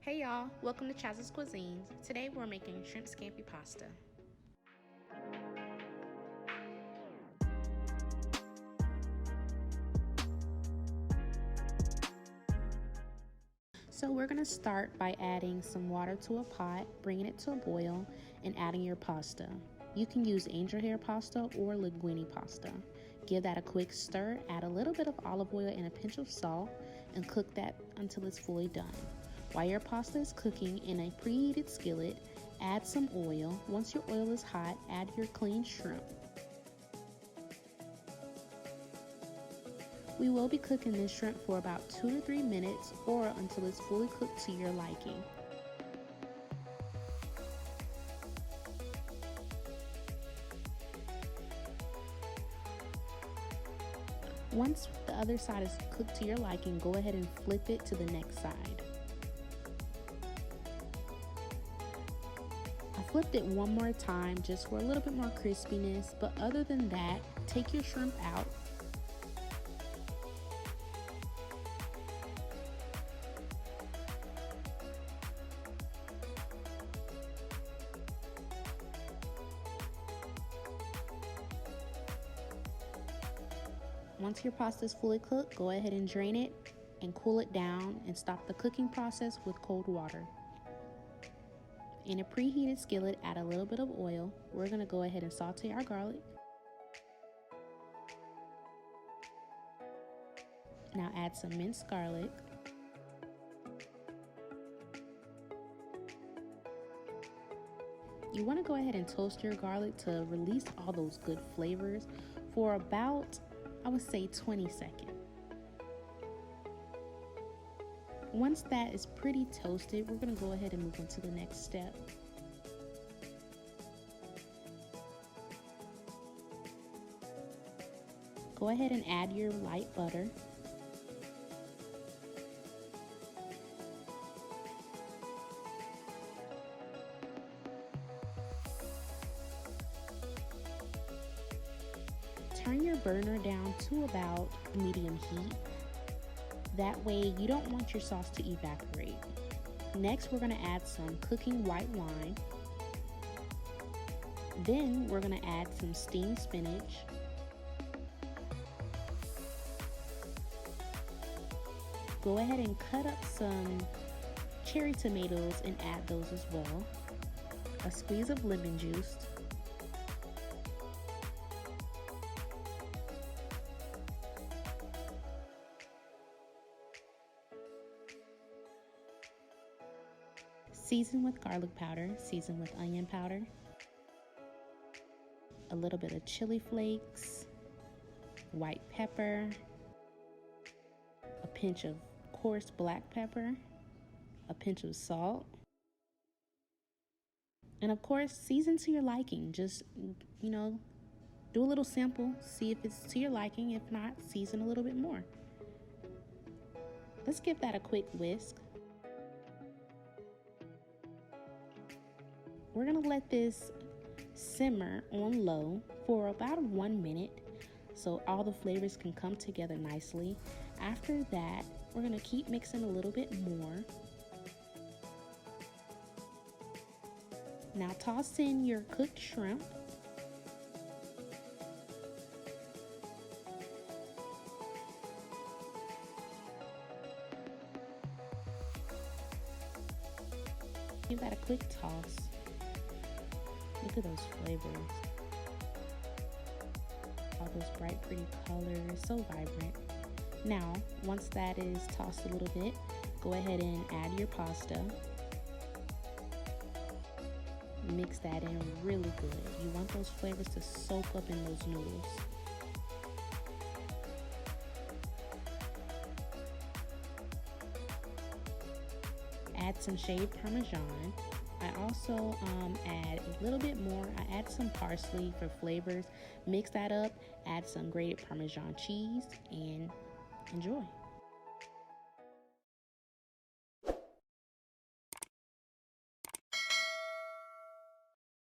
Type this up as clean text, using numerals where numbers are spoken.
Hey y'all, welcome to Chaz's Cuisines. Today we're making shrimp scampi pasta. So we're going to start by adding some water to a pot, bringing it to a boil, and adding your pasta. You can use angel hair pasta or linguine pasta. Give that a quick stir, add a little bit of olive oil and a pinch of salt, and cook that until it's fully done. While your pasta is cooking in a preheated skillet, add some oil. Once your oil is hot, add your cleaned shrimp. We will be cooking this shrimp for about 2 to 3 minutes or until it's fully cooked to your liking. Once the other side is cooked to your liking, go ahead and flip it to the next side. I flipped it one more time just for a little bit more crispiness, but other than that, take your shrimp out. Once your pasta is fully cooked, go ahead and drain it and cool it down and stop the cooking process with cold water. In a preheated skillet, add a little bit of oil. We're going to go ahead and saute our garlic. Now add some minced garlic. You want to go ahead and toast your garlic to release all those good flavors for about, I would say, 20 seconds. Once that is pretty toasted, we're going to go ahead and move on to the next step. Go ahead and add your light butter. Turn your burner down to about medium heat. That way you don't want your sauce to evaporate. Next, we're going to add some cooking white wine. Then we're going to add some steamed spinach. Go ahead and cut up some cherry tomatoes and add those as well. A squeeze of lemon juice. Season with garlic powder, season with onion powder, a little bit of chili flakes, white pepper, a pinch of coarse black pepper, a pinch of salt, and of course, season to your liking. Just, do a little sample, see if it's to your liking. If not, season a little bit more. Let's give that a quick whisk. We're going to let this simmer on low for about 1 minute so all the flavors can come together nicely. After that, we're going to keep mixing a little bit more. Now toss in your cooked shrimp. Give that a quick toss. Look at those flavors. All those bright, pretty colors, so vibrant. Now, once that is tossed a little bit, go ahead and add your pasta. Mix that in really good. You want those flavors to soak up in those noodles. Add some shaved Parmesan. I also add a little bit more. I add some parsley for flavors. Mix that up, add some grated Parmesan cheese, and enjoy.